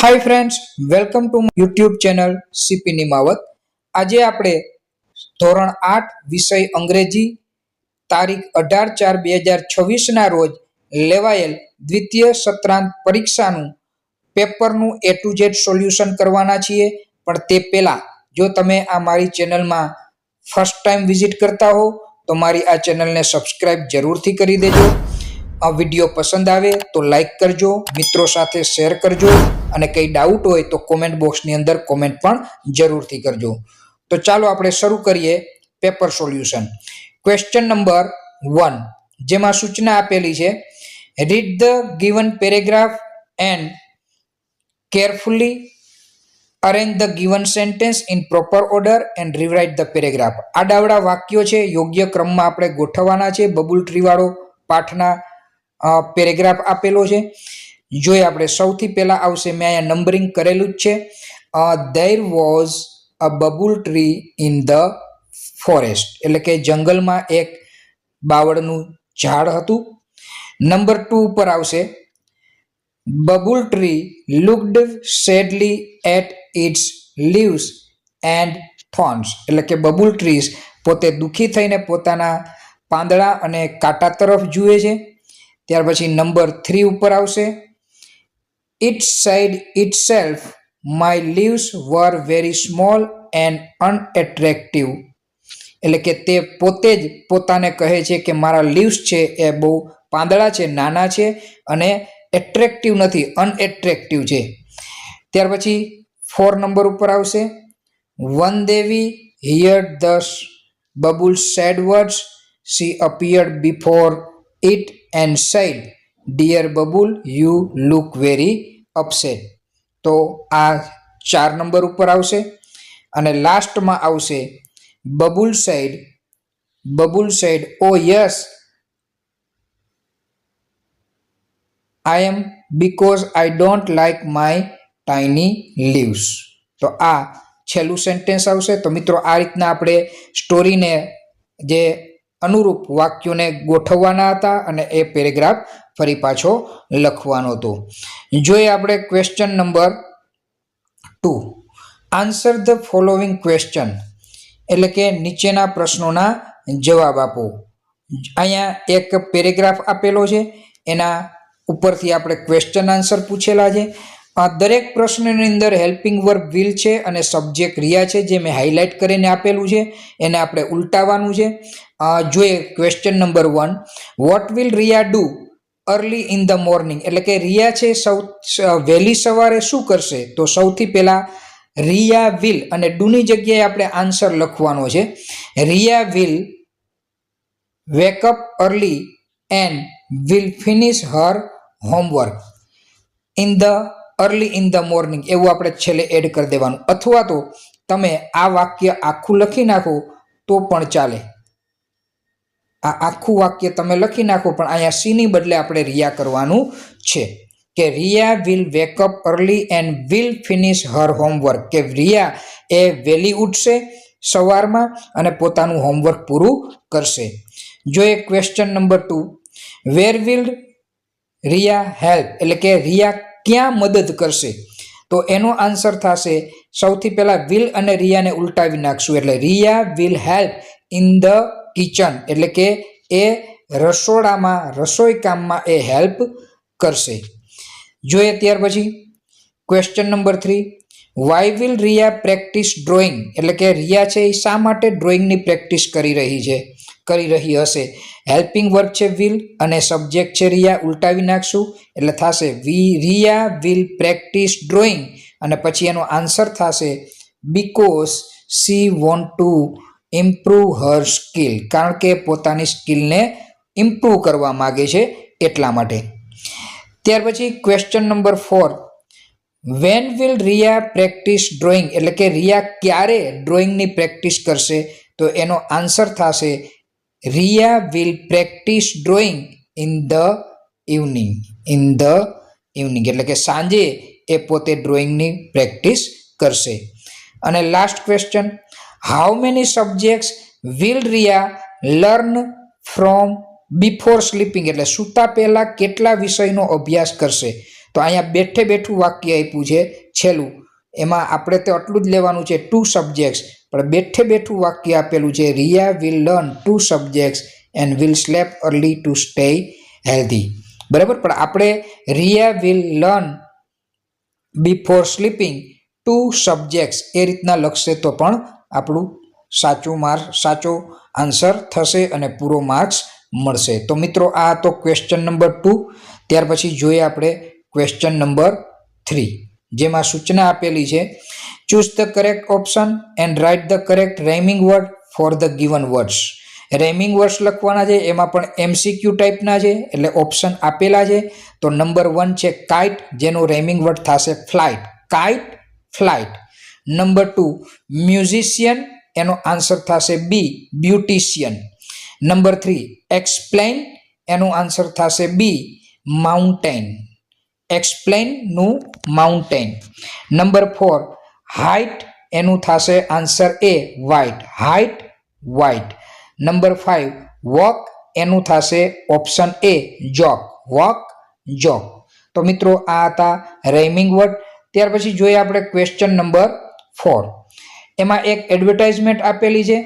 Hi friends, welcome to YouTube channel CP Nimavat. आज આપણે ધોરણ 8 વિષય અંગ્રેજી તારીખ 18/4/2026 ના રોજ લેવાયેલ દ્વિતીય સત્રાંત પરીક્ષાનું પેપરનું A to Z સોલ્યુશન કરવાના છીએ। પણ તે પહેલા જો તમે આ મારી ચેનલમાં ફર્સ્ટ ટાઈમ વિઝિટ કરતા હો તો મારી આ ચેનલને સબસ્ક્રાઇબ જરૂરથી કરી દેજો। આ વિડિયો પસંદ આવે તો લાઈક કરજો, મિત્રો સાથે શેર કરજો અને કઈ ડાઉટ હોય તો કોમેન્ટ બોક્સની અંદર કોમેન્ટ પણ જરૂરથી કરજો। તો ચાલો આપણે શરૂ કરીએ પેપર સોલ્યુશન। ક્વેશ્ચન નંબર 1 જેમાં સૂચના આપેલી છે, read the given paragraph and carefully arrange the given sentence in proper order and rewrite the paragraph. આડાવડા વાક્યો છે યોગ્ય ક્રમમાં આપણે ગોઠવવાના છે। બબુલ ટ્રી વાળો પાઠના પેરેગ્રાફ આપેલો છે। જોઈએ આપણે સૌથી પહેલા આવશે, મેં અહીંયા નંબરિંગ કરેલું જ છે। There was a babul tree in the forest, એટલે કે જંગલમાં એક બાવળનું ઝાડ હતું। નંબર 2 ઉપર આવશે, babul tree looked sadly at its leaves and thorns, એટલે કે બબુલ ટ્રીઝ પોતે દુઃખી થઈને પોતાના પાંદડા અને કાંટા તરફ જુએ છે। ત્યાર પછી નંબર 3 ઉપર આવશે, It said itself, my leaves were very small and unattractive, એટલે કે તે પોતે જ પોતાને કહે છે કે મારા લીવ્સ છે એ બહુ પાંદડા છે, નાના છે અને એટ્રેક્ટિવ નથી, અનએટ્રેક્ટિવ છે। ત્યાર પછી 4 નંબર ઉપર આવશે, One Devi heard the bubble said words, she appeared before it and said, Dear Bubble, you look very upset। તો આ 4 નંબર ઉપર આવશે। અને લાસ્ટમાં આવશે, babul said, oh yes, I am because I don't like my tiny leaves। તો આ છેલ્લું સેન્ટેન્સ આવશે। તો મિત્રો આ રીતના આપણે સ્ટોરીને જે અનુરૂપ વાક્યોને ગોઠવવાના હતા અને એ પેરેગ્રાફ ફરી પાછો લખવાનો હતો। જોઈએ આપણે question number 2, answer the following question, એટલે કે નીચેના પ્રશ્નોના જવાબ આપો। અહીંયા એક પેરેગ્રાફ આપેલો છે, એના ઉપરથી આપણે ક્વેશ્ચન આન્સર પૂછેલા છે। દરેક પ્રશ્નની અંદર હેલ્પિંગ વર્બ વિલ છે અને સબ્જેક્ટ રિયા છે, જે મેં હાઇલાઇટ કરીને આપેલું છે, એને આપણે ઉલટાવવાનું છે। જોઈએ question number 1, what will Riya do early in the morning, એટલે કે રિયા છે વહેલી સવારે શું કરશે? તો સૌથી પહેલા રિયા વિલ અને ડુની જગ્યાએ આપણે આન્સર લખવાનો છે। Riya will wake up early and will finish her homework early in the morning, એવું આપણે છેલ્લે એડ કરી દેવાનું। અથવા તો તમે આ વાક્ય આખું લખી નાખો તો પણ ચાલે, આ આખું વાક્ય તમે લખી નાખો, પણ અહીંયા સીની બદલે આપણે રિયા કરવાનું છે કે Riya will wake up early and will finish her homework, કે રિયા એ વહેલી ઉઠશે સવારમાં અને પોતાનું હોમવર્ક પૂરું કરશે। જોઈએ question number 2, where will Riya help, એટલે કે રિયા ક્યાં મદદ કરશે? તો એનો આન્સર થશે, સૌથી પહેલા વિલ અને રિયાને ઉલટાવી નાખશું, એટલે Riya will help in the kitchen, એટલે કે એ રસોડામાં રસોઈ કામમાં એ હેલ્પ કરશે। જોઈએ ત્યાર પછી question number 3, why will Riya practice drawing, એટલે કે રિયા છે એ શા માટે ડ્રોઈંગની પ્રેક્ટિસ કરી રહી હશે? હેલ્પિંગ વર્બ છે વિલ અને સબ્જેક્ટ છે રિયા, ઉલટાવી નાખશું એટલે થશે રિયા વિલ પ્રેક્ટિસ ડ્રોઈંગ અને પછી એનો આન્સર થશે because she want to improve Har skill, કારણ કે પોતાની સ્કિલને ઇમ્પ્રૂવ કરવા માગે છે એટલા માટે। ત્યાર પછી question number 4, when will Riya practice drawing, એટલે કે રિયા ક્યારે ડ્રોઈંગની પ્રેક્ટિસ કરશે? તો એનો આન્સર થશે Riya will practice drawing in the evening, એટલે કે સાંજે એ પોતે ડ્રોઈંગની પ્રેક્ટિસ કરશે। અને last question, how many subjects will Riya learn from before sleeping, એટલે સૂતા પહેલા કેટલા વિષયનો અભ્યાસ કરશે? તો અહીંયા બેઠે બેઠું વાક્ય આપ્યું છે છેલ્લું, એમાં આપણે તો આટલું જ લેવાનું છે 2 સબ્જેક્ટ્સ, પણ બેઠે બેઠું વાક્ય આપેલું છે Riya will learn 2 subjects and will sleep early to stay healthy. બરાબર, પણ આપણે Riya will learn before sleeping 2 subjects એ રીતના લખશે તો પણ આપણું સાચો આન્સર થશે અને પૂરો માર્ક્સ મળશે. તો મિત્રો આ તો ક્વેશ્ચન નંબર 2. ત્યાર પછી જોઈએ આપણે ક્વેશ્ચન નંબર 3, જેમાં સૂચના આપેલી છે choose the correct option and write the correct rhyming word for the given words. Rhyming words લખવાના છે, એમાં પણ MCQ ટાઈપના છે, એટલે ઓપ્શન આપેલા છે. તો નંબર 1 છે કાઇટ, જેનું રાઇમિંગ વર્ડ થશે flight, kite flight. Number 2 musician, એનો આન્સર થશે બી બ્યુટિશિયન. નંબર 3 એક્સપ્લેન, એનું આન્સર થશે બી માઉન્ટેન, એક્સપ્લેન નું માઉન્ટેન. નંબર 4 હાઇટ, એનું થશે answer A white, height white. Number 5 walk, એનું થશે option A joke, walk joke. તો મિત્રો આ હતા રાઇમિંગ વર્ડ. ત્યાર પછી જોઈએ આપણે ક્વેશ્ચન નંબર 4. એમાં એક એડવર્ટાઇઝમેન્ટ આપેલી છે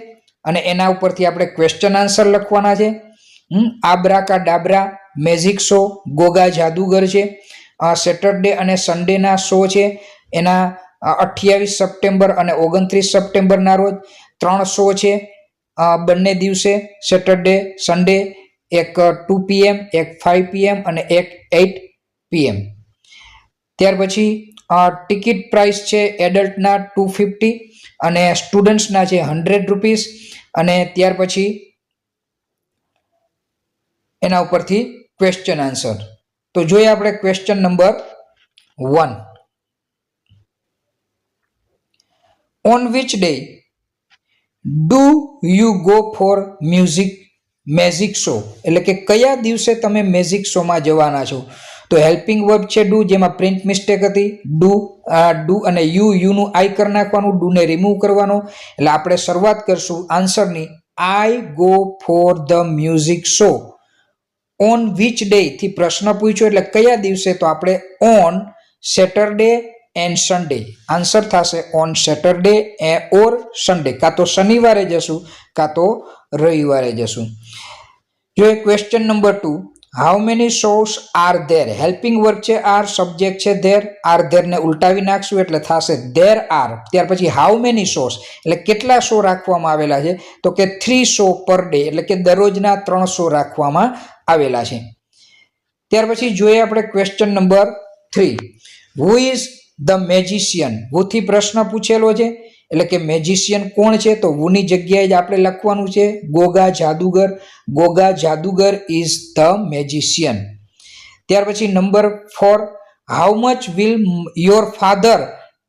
અને એના ઉપરથી આપણે ક્વેશ્ચન આન્સર લખવાના છે. આબ્રાકા ડાબરા મેજિક શો ગોગા જાદુગર છે. સેટરડે અને સન્ડેના શો છે, એના 28 સપ્ટેમ્બર અને 29 સપ્ટેમ્બરના રોજ 3 શો છે બંને દિવસે, સેટરડે સન્ડે, એક 2 PM, એક 5 PM અને એક 8 PM. ત્યાર પછી ટિકિટ પ્રાઇસ છે એડલ્ટના 250 અને સ્ટુડન્ટ્સના છે 100 રૂપીસ. અને ત્યાર પછી એના ઉપરથી ક્વેશ્ચન આન્સર. તો જોઈએ આપણે question number 1. On which day do you go for magic show, એટલે કે કયા દિવસે તમે મેજિક શોમાં જવાના છો. તો હેલ્પિંગ વર્બ છે ડુ, જેમાં પ્રિન્ટ મિસ્ટેક હતી. ડુ અને યુનું આઈ કરી નાખવાનું, ડુને રિમૂવ કરવાનો. એટલે આપણે શરૂઆત કરશું આન્સરની I go for the music show. On which day થી પ્રશ્ન પૂછ્યો એટલે કયા દિવસે, તો આપણે on Saturday and Sunday. Answer થશે ઓન સેટરડે ઓર સન્ડે, કાં તો શનિવારે જશું કાં તો રવિવારે જશું. જો question number 2, how many shows are there. Helping verb છે આર, સબ્જેક્ટ છે ધેર, આર ધેર ને ઉલટાવી નાખશું એટલે થશે ધેર આર. ત્યાર પછી હાઉ મેની શોઝ એટલે કેટલા શો રાખવામાં આવેલા છે, તો કે 3 શો પર ડે, એટલે કે દરરોજના 3 શો રાખવામાં આવેલા છે. ત્યાર પછી જોઈએ આપણે question number 3, who is the magician. Houthi પ્રશ્ન પૂછેલો છે, એટલે કે મેજિશિયન કોણ છે, તો હુની જગ્યાએ જ આપણે લખવાનું છે Goga Jadugar, Goga Jadugar is the magician. ત્યાર પછી number 4, how much will your father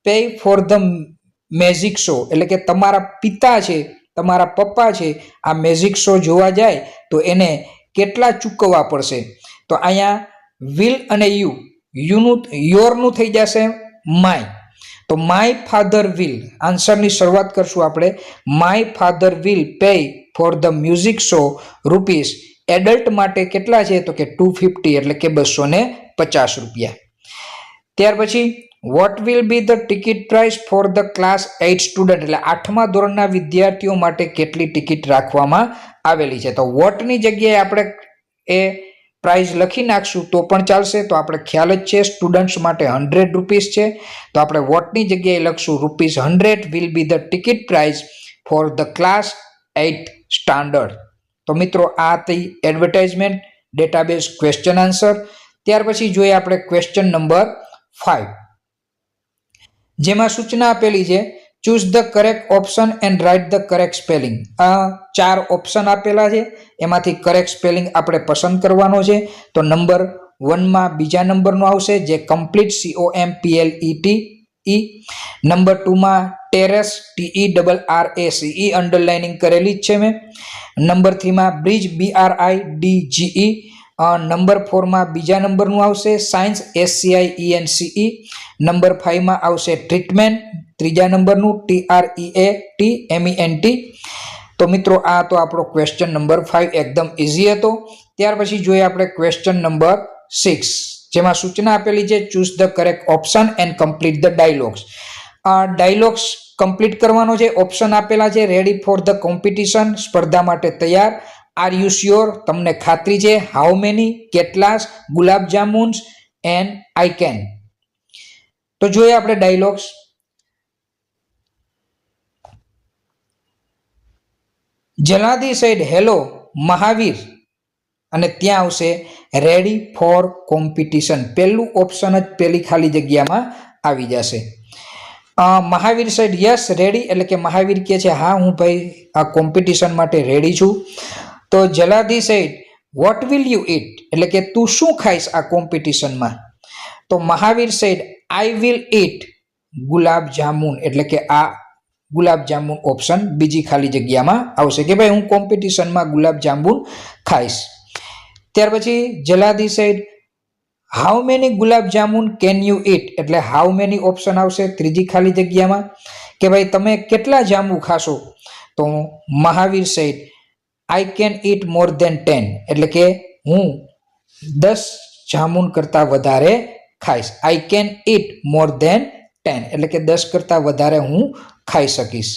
pay for the magic show, એટલે કે તમારા પિતા છે, તમારા પપ્પા છે, આ મેજિક શો જોવા જાય તો એને કેટલા ચૂકવવા પડશે. તો અહીંયા વિલ અને યોરનું થઈ જશે માય. તો માય ફાધર વિલ, આન્સરની શરૂઆત કરશું આપણે my father will pay for the music show rupees. Adult માટે કેટલા છે, તો કે 250, એટલે કે 250 રૂપિયા. ત્યાર પછી what will be the ticket price for the class 8 student, એટલે 8મા ધોરણના વિદ્યાર્થીઓ માટે કેટલી ટિકિટ રાખવામાં આવેલી છે. તો વોટની જગ્યાએ આપણે એ પ્રાઇસ લખી નાખશું તો પણ ચાલશે. તો આપણે ખ્યાલ જ છે સ્ટુડન્ટ્સ માટે 100 રૂપીસ છે, તો આપણે વોટની જગ્યાએ લખશું ₹100 will be the ticket price for the class 8 standard. તો મિત્રો આ હતી એડવર્ટાઇઝમેન્ટ ડેટાબેઝ ક્વેશ્ચન આન્સર. ત્યાર પછી જોઈએ આપણે ક્વેશ્ચન નંબર 5, જેમાં સૂચના આપેલી છે choose the correct option and write the correct spelling. આ 4 ઓપ્શન આપેલા છે, એમાંથી કરેક્ટ સ્પેલિંગ આપણે પસંદ કરવાનો છે. તો નંબર 1માં બીજા નંબરનો આવશે જે કમ્પ્લીટ COMPLETE. નંબર 2માં ટેરેસ TERRACE અંડરલાઇનિંગ કરેલી જ છે મેં. નંબર 3માં બ્રિજ BRIDGE. નંબર 4માં બીજા નંબરનું આવશે સાયન્સ SCIENCE. નંબર 5માં આવશે ટ્રીટમેન્ટ, ત્રીજા નંબરનું TREATMENT. તો મિત્રો આ તો આપણો ક્વેશ્ચન નંબર 5 એકદમ ઇઝી હતો. ત્યાર પછી જોઈએ આપણે ક્વેશ્ચન નંબર 6, જેમાં સૂચના આપેલી છે choose the correct option and complete the dialogues. Dialogues complete કરવાનો છે. ઓપ્શન આપેલા છે રેડી ફોર ધ કોમ્પિટિશન, સ્પર્ધા માટે તૈયાર, આર યુ શ્યોર, તમને ખાતરી છે, હાઉ મેની, કેટલા, ગુલાબ જામુન્સ એન્ડ આઈ કેન. તો જોઈએ આપણે ડાયલોગ્સ. જલાદી સેડ હેલો મહાવીર, અને ત્યાં આવશે રેડી ફોર કોમ્પિટિશન. પહેલું ઓપ્શન જ પેલી ખાલી જગ્યામાં આવી જશે. મહાવીર સાઈડ યસ રેડી, એટલે કે મહાવીર કહે છે હા હું ભાઈ આ કોમ્પિટિશન માટે રેડી છું. તો Jaladi side what will you eat, એટલે કે તું શું ખાઈશ આ કોમ્પિટિશનમાં. તો Mahavir side I will eat gulab jamun, એટલે કે આ ગુલાબ જામુન ઓપ્શન બીજી ખાલી જગ્યામાં આવશે કે ભાઈ હું કોમ્પિટિશનમાં ગુલાબ જાંબુ ખાઈશ. ત્યાર પછી Jaladi side how many gulab jamun can you eat, એટલે હાઉ મેની ઓપ્શન આવશે ત્રીજી ખાલી જગ્યામાં કે ભાઈ તમે કેટલા જાંબુ ખાશો. તો Mahavir side I can eat more than 10, એટલે કે હું 10 જામુન કરતાં વધારે ખાઈશ. I can eat more than 10, એટલે કે 10 કરતાં વધારે હું ખાઈ શકીશ.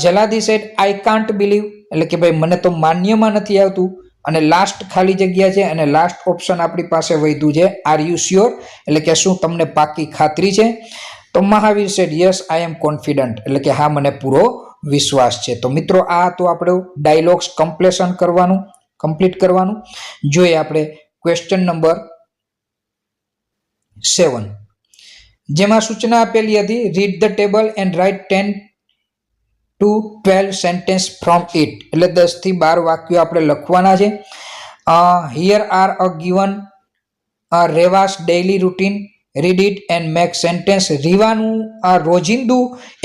Jaladi side I can't believe, એટલે કે ભાઈ મને તો માન્યમાં નથી આવતું. અને લાસ્ટ ખાલી જગ્યા છે અને લાસ્ટ ઓપ્શન આપણી પાસે વધ્યું છે આર યુ શ્યોર, એટલે કે શું તમને પાકી ખાતરી છે. તો Mahavir said yes I am confident, એટલે કે હા મને પૂરો વિશ્વાસ છે. તો મિત્રો આ તો આપણે ડાયલોગ્સ કમ્પ્લીટ કરવાનું. જોઈએ આપણે ક્વેશ્ચન નંબર 7, જેમાં સૂચના આપેલી હતી read the table and write 10 to 12 sentence from it, એટલે 10 થી 12 વાક્યો આપણે લખવાના છે. Here are a given Reva's daily routine, read it and make sentence. રીવાનું રોજિંદુ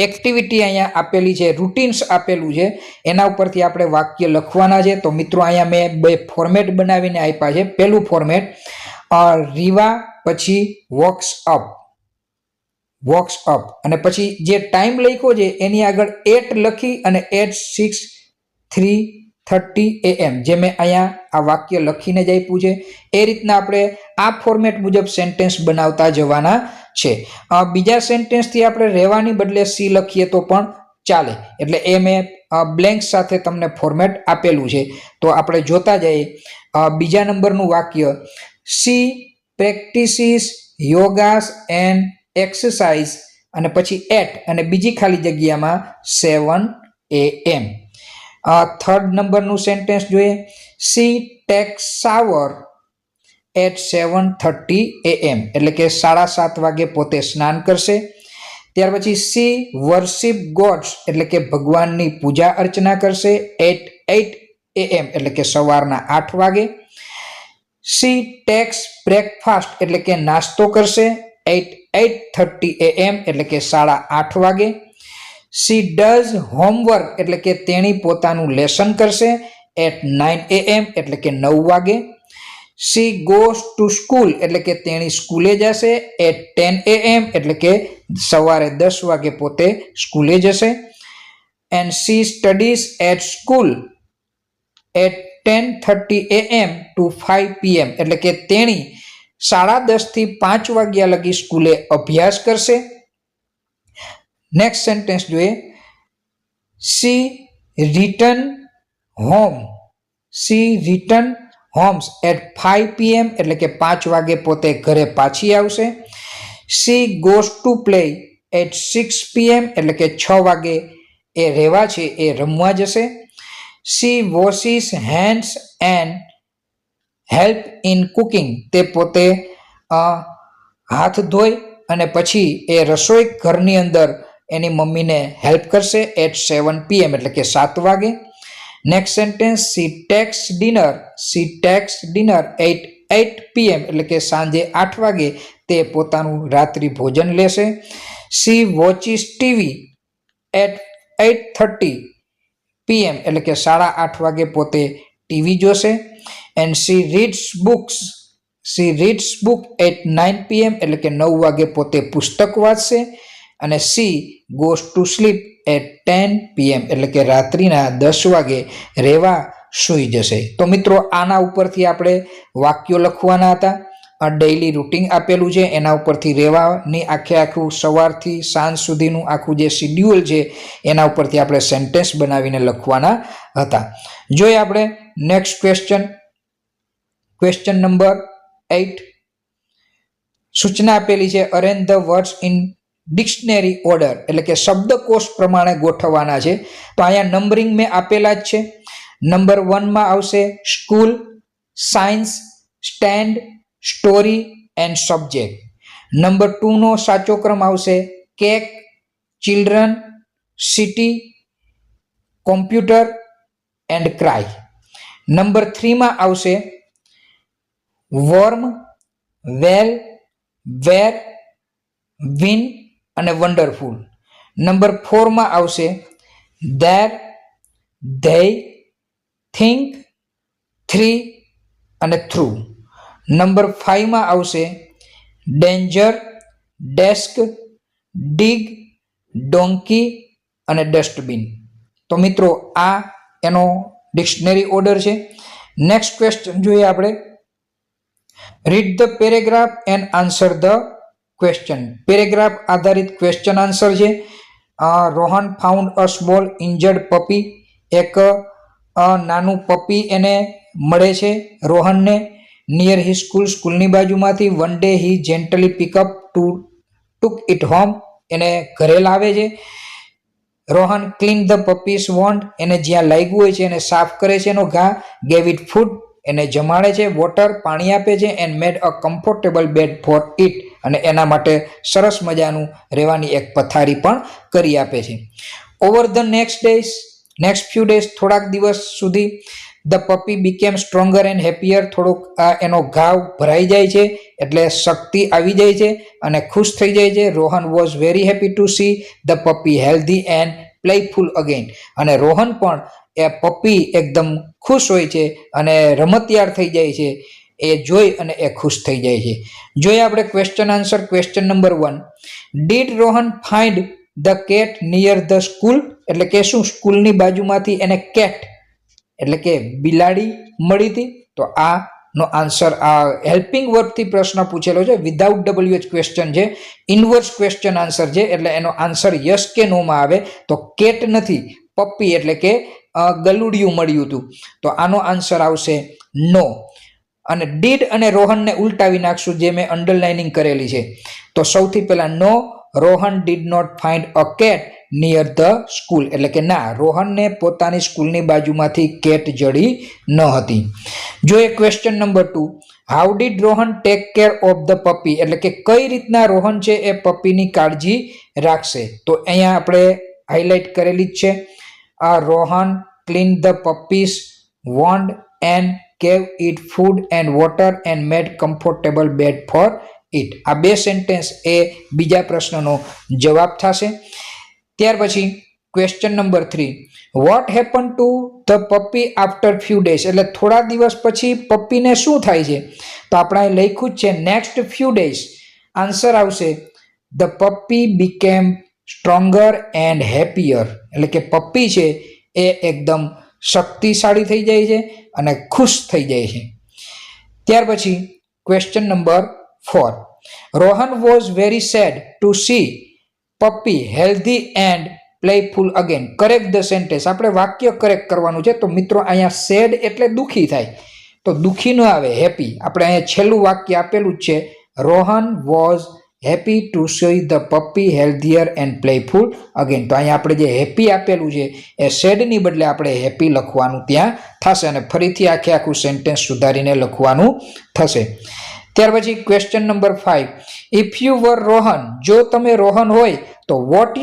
એક્ટિવિટી અહીંયા આપેલી છે, રૂટીન્સ આપેલું છે, એના ઉપરથી આપણે વાક્ય લખવાના છે. તો મિત્રો અહીંયા મેં 2 ફોર્મેટ બનાવીને આપ્યા છે. પહેલું ફોર્મેટ રીવા પછી વોક્સ અપ, અને પછી જે ટાઈમ લખ્યો છે એની આગળ 8 લખી અને 8:06:30 AM, જે મેં અહીંયા આ વાક્ય લખીને જ આપ્યું છે. એ રીતના આપણે આ ફોર્મેટ મુજબ સેન્ટેન્સ બનાવતા જવાના છે. બીજા સેન્ટેન્સથી આપણે રહેવાની બદલે સી લખીએ તો પણ ચાલે, એટલે એ મેં બ્લેન્ક સાથે તમને ફોર્મેટ આપેલું છે. તો આપણે જોતા જઈએ. બીજા નંબરનું વાક્ય she practices yogas and exercise, અને પછી એટ અને બીજી ખાલી જગ્યામાં 7 AM. થર્ડ નંબરનું સેન્ટેન્સ જોઈએ. She takes shower at 7:30 AM, એટલે કે 7:30 વાગે પોતે સ્નાન કરશે. ત્યાર પછી સી વર્શિપ ગોડ્સ, એટલે કે ભગવાનની પૂજા અર્ચના કરશે એટ 8 AM, એટલે કે સવારના 8 વાગે. સી ટેક્સ બ્રેકફાસ્ટ, એટલે કે નાસ્તો કરશે એટ 8:30 AM, એટલે કે 8:30 વાગે. સી ડઝ હોમવર્ક, એટલે કે તેણી પોતાનું લેસન કરશે એટ 9 AM, એટલે કે 9 વાગે. સી ગોઝ ટુ સ્કૂલ, એટલે કે તેણી સ્કૂલે જશે એટ 10 AM, એટલે કે સવારે 10 વાગે પોતે સ્કૂલે જશે. And she studies at school at 10:30 AM to 5 PM, એટલે કે તેણી 10:30 થી 5 વાગ્યા લગી સ્કૂલે અભ્યાસ કરશે. નેક્સ્ટ સેન્ટેન્સ જોઈએ. She return homes at 5 PM, એટલે કે 5 વાગે પોતે ઘરે પાછી આવશે. She goes to play at 6 PM, એટલે કે 6 વાગે એ રહેવા છે એ રમવા જશે. C વોશિસ hands and help in cooking, તે પોતે હાથ ધોઈ અને પછી એ રસોઈ ઘરની અંદર એની મમ્મીને હેલ્પ કરશે એટ 7 PM, એટલે કે 7 વાગે. Next sentence she takes dinner at 8 PM, એટલે કે સાંજે 8 વાગે તે પોતાનું રાત્રિ ભોજન લેશે. She watches TV at 8:30 PM, એટલે કે 8:30 વાગે પોતે ટીવી જોશે. And she reads book at 9 PM, એટલે કે 9 વાગે પોતે પુસ્તક વાંચશે. અને she goes to sleep at 10 PM, એટલે કે રાત્રિના 10 વાગે રહેવા સૂઈ જશે. તો મિત્રો આના ઉપરથી આપણે વાક્યો લખવાના હતા. ડેઇલી રૂટીન આપેલું છે, એના ઉપરથી રહેવાની આખું સવારથી સાંજ સુધીનું આખું જે શિડ્યુલ છે એના ઉપરથી આપણે સેન્ટેન્સ બનાવીને લખવાના હતા. જોઈએ આપણે નેક્સ્ટ ક્વેશ્ચન નંબર 8. સૂચના આપેલી છે arrange the words in dictionary order, એટલે કે શબ્દકોશ પ્રમાણે ગોઠવવાના છે. તો અહીંયા નંબરિંગ મેં આપેલા જ છે. નંબર 1 માં આવશે school, science, stand, story and subject. Number 2 નો સાચો ક્રમ આવશે cake, children, city, computer and cry. Number 3 માં આવશે વોર્મ, વેલ, વેર, વિન અને વન્ડરફુલ. નંબર 4 માં આવશે ધેર, ધેય, થિંક, થ્રી અને થ્રુ. નંબર 5 માં આવશે ડેન્જર, ડેસ્ક, ડિગ, ડોંકી અને ડસ્ટબિન. તો મિત્રો આ એનો ડિક્શનરી ઓર્ડર છે. નેક્સ્ટ ક્વેશ્ચન જોઈએ આપણે. Read the paragraph and answer the question. Paragraph આધારિત ક્વેશ્ચન આન્સર છે. Rohan found a small injured puppy. એક નાનું પપી એને મળે છે રોહનને. નિયર હી સ્કૂલની બાજુમાંથી. One day he gently pick up took it home. એને ઘરે લાવે છે. Rohan clean the puppy's wound. એને જ્યાં લાગ્યું હોય છે એને સાફ કરે છે એનો ઘા. Gave it food. એને જમાડે છે. વોટર પાણી આપે છે. And made a comfortable bed for it. અને એના માટે સરસ મજાનું રહેવાની એક પથારી પણ કરી આપે છે. Over the next few days, થોડાક દિવસ સુધી, the puppy became stronger and happier. થોડોક એનો ઘાવ ભરાઈ જાય છે એટલે શક્તિ આવી જાય છે અને ખુશ થઈ જાય છે. Rohan was very happy to see the puppy healthy and playful again. અને રોહન પણ એ પપી એકદમ ખુશ હોય છે અને રમતિયાળ થઈ જાય છે એ જોઈ અને એ ખુશ થઈ જાય છે. જોઈએ આપણે question answer. Question number 1. Did Rohan find the cat near the school. એટલે કે શું સ્કૂલની બાજુમાંથી એને કેટ એટલે કે બિલાડી મળી હતી? તો આ નો આન્સર આ હેલ્પિંગ વર્બથી પ્રશ્ન પૂછેલો છે. વિધાઉટ WH ક્વેશ્ચન છે. ઇનવર્સ ક્વેશ્ચન આન્સર છે એટલે એનો આન્સર યસ કે નો માં આવે. તો કેટ નથી, પપ્પી એટલે કે ગલુડિયું મળ્યું હતું. તો આનો આન્સર આવશે નો. અને ડીડ અને રોહનને ઉલટાવી નાખશું જે મેં અંડરલાઇનિંગ કરેલી છે. તો સૌથી પહેલા no, Rohan did not find a cat near the school. એટલે કે ના, રોહનને પોતાની સ્કૂલની બાજુમાંથી કેટ જડી ન હતી. જોઈએ question number 2. How did Rohan take care of the puppy. એટલે કે કઈ રીતના રોહન છે એ પપ્પીની કાળજી રાખશે. તો અહીંયા આપણે હાઇલાઇટ કરેલી જ છે. Rohan clean the puppy's wound and gave it food and water and made comfortable bed for it. આ બે સેન્ટેન્સ એ બીજા પ્રશ્નનો જવાબ થશે. ત્યાર પછી question number 3. What happen to the puppy after few days. એટલે થોડા દિવસ પછી પપ્પીને શું થાય છે? તો આપણે લખ્યું જ છે નેક્સ્ટ ફ્યુ ડેઝ. આન્સર આવશે the puppy became stronger and happier. એટલે કે પપ્પી છે એ એકદમ શક્તિશાળી થઈ જાય છે અને ખુશ થઈ જાય છે. ત્યાર પછી question number 4. Rohan was very said to C puppy healthy and playful again. Correct the sentence. આપણે વાક્ય કરેક્ટ કરવાનું છે. તો મિત્રો અહીંયા સેડ એટલે દુઃખી થાય, તો દુઃખી ન આવે, હેપી. આપણે અહીંયા છેલ્લું વાક્ય આપેલું જ છે Rohan was happy to see the puppy healthier and playful again. તો અહીંયા આપણે જે હેપી આપેલું છે એ સેડની બદલે આપણે હેપી લખવાનું ત્યાં થશે અને ફરીથી આખું સેન્ટેન્સ સુધારીને લખવાનું થશે. ત્યાર પછી ક્વેશ્ચન નંબર 5. ઇફ યુ વર રોહન. જો તમે રોહન હોય તો વુડ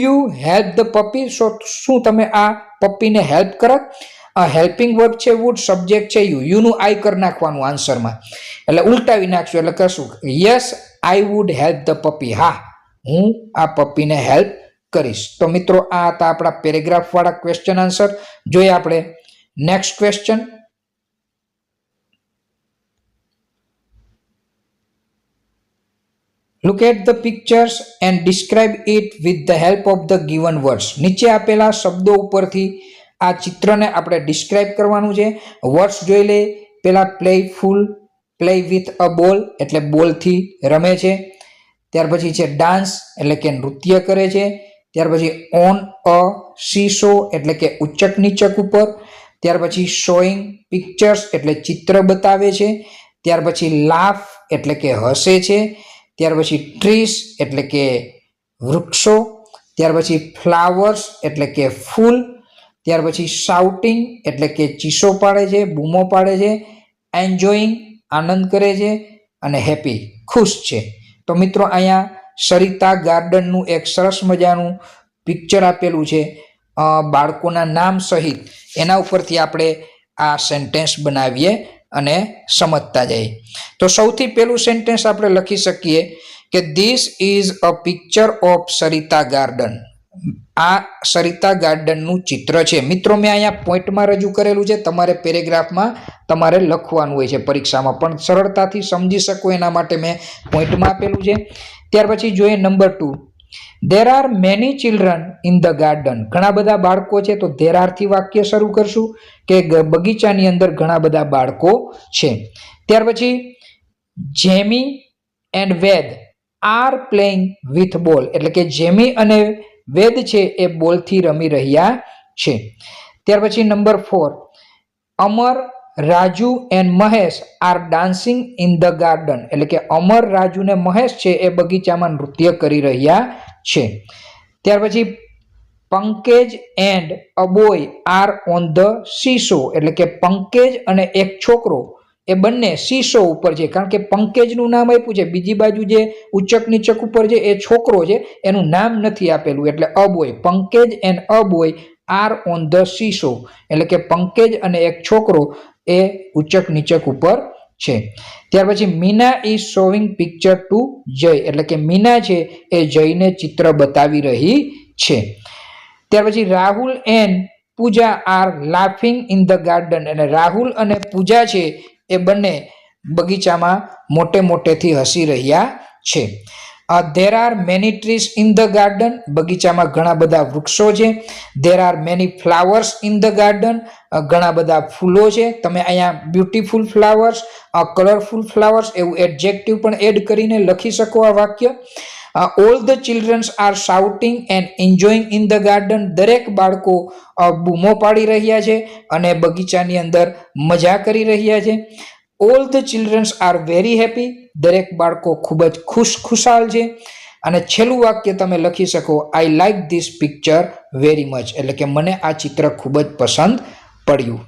યુ હેલ્પ ધ પપ્પી. શું તમે આ પપ્પીને હેલ્પ કરત? હેલ્પિંગ વર્બ છે વુડ, સબ્જેક્ટ છે યુ નું આઈ કરી નાખવાનું આન્સરમાં. એટલે ઉલટાવી નાખશું એટલે કશું yes I would help the puppy. હા, હું આ પપ્પીને હેલ્પ કરીશ. તો મિત્રો આ હતા આપણા પેરેગ્રાફ વાળા ક્વેશ્ચન આન્સર. જોઈએ આપણે next question. Look at the pictures and describe it with the help of the given words. નીચે આપેલા શબ્દો ઉપરથી આ ચિત્રને આપણે ડિસ્ક્રાઇબ કરવાનું છે. વર્ડ્સ જોઈ લે. પેલા પ્લેફુલ, પ્લે વિથ અ બોલ એટલે બોલથી રમે છે. ત્યાર પછી છે ડાન્સ એટલે કે નૃત્ય કરે છે. ત્યાર પછી ઓન અ સીસો એટલે કે ઉચ્ચક નીચક ઉપર. ત્યાર પછી શોઈંગ પિક્ચર્સ એટલે ચિત્ર બતાવે છે. ત્યાર પછી લાફ એટલે કે હસે છે. ત્યાર પછી ટ્રીસ એટલે કે વૃક્ષો. ત્યાર પછી ફ્લાવર્સ એટલે કે ફૂલ. ત્યાર પછી શાઉટિંગ એટલે કે ચીસો પાડે છે, બૂમો પાડે છે. એન્જોઈંગ આનંદ કરે છે અને હેપી ખુશ છે. તો મિત્રો અહીંયા સરિતા ગાર્ડનનું એક સરસ મજાનું પિક્ચર આપેલું છે બાળકોના નામ સહિત. એના ઉપરથી આપણે આ સેન્ટેન્સ બનાવીએ અને સમજતા જઈએ. તો સૌથી પહેલું સેન્ટેન્સ આપણે લખી શકીએ કે this is a picture of Sarita garden. આ સરિતા ગાર્ડનનું ચિત્ર છે. મિત્રો મેં અહીંયા પોઈન્ટમાં રજૂ કરેલું છે, તમારે પેરેગ્રાફમાં તમારે લખવાનું હોય છે પરીક્ષામાં, પણ સરળતાથી સમજી શકો એના માટે મેં પોઈન્ટમાં આપેલું છે. ત્યાર પછી જોઈએ number 2. There are many children in the garden. ઘણા બધા બાળકો છે. તો there are થી વાક્ય શરૂ કરશું કે બગીચાની અંદર ઘણા બધા બાળકો છે. ત્યાર પછી Jamie and Ved are playing with ball એટલે કે જેમી અને વેદ છે એ બોલથી રમી રહ્યા છે. ત્યાર પછી number 4. Amar, Raju and Mahesh are dancing in the garden એટલે કે અમર, રાજુ ને મહેશ છે એ બગીચામાં નૃત્ય કરી રહ્યા છે. ત્યાર પછી Pankaj and a boy are on the seesaw એટલે કે પંકેજ અને એક છોકરો એ બંને સીસો ઉપર છે. કારણ કે પંકેજનું નામ આપ્યું છે, બીજી બાજુ જે ઉચ્ચક નીચક ઉપર છે એ છોકરો છે, એનું નામ નથી આપેલું એટલે a boy. Pankaj and a boy are on the seesaw એટલે કે પંકેજ અને એક છોકરો એ ઉચ્ચક નીચક ઉપર છે. ત્યાર પછી Meena is showing picture to Jay એટલે કે મીના છે એ જયને ચિત્ર બતાવી રહી છે. ત્યાર પછી Rahul and Puja are laughing in the garden એટલે રાહુલ અને પૂજા છે એ બંને બગીચામાં મોટે મોટેથી હસી રહ્યા છે. there are many trees in the garden બગીચામાં ઘણા બધા વૃક્ષો છે. there are many flowers in the garden ઘણા બધા ફૂલો છે. તમે અહીંયા બ્યુટીફુલ ફ્લાવર્સ, કલરફુલ ફ્લાવર્સ એવું એડજેક્ટિવ પણ એડ કરીને લખી શકો આ વાક્ય. all the children are shouting and enjoying in the garden દરેક બાળકો બૂમો પાડી રહ્યા છે અને બગીચાની અંદર મજા કરી રહ્યા છે. all the children are very happy દરેક બાળકો ખૂબ જ ખુશાલ છે. અને છેલ્લું વાક્ય તમે લખી શકો I like this picture very much એટલે કે મને આ ચિત્ર ખૂબ જ પસંદ પડ્યું.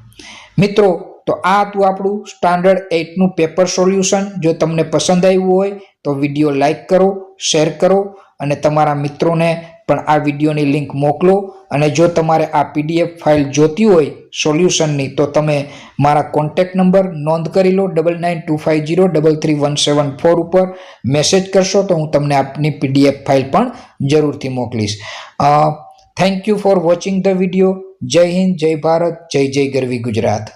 મિત્રો તો આ હતું આપણું સ્ટાન્ડર્ડ 8નું પેપર સોલ્યુશન. જો તમને પસંદ આવ્યું હોય તો વિડીયો લાઈક કરો, શેર કરો અને તમારા મિત્રોને પણ આ વિડીયોની લિંક મોકલો. અને જો તમારે આ PDF ફાઇલ જોતી હોય સોલ્યુશનની તો તમે મારા કોન્ટેક્ટ નંબર નોંધ કરી લો 9925033174 ઉપર મેસેજ કરશો તો હું તમને આપની PDF ફાઇલ પણ જરૂરથી મોકલીશ. Thank you for watching the video. જય હિન્દ, જય ભારત, જય જય ગરવી ગુજરાત.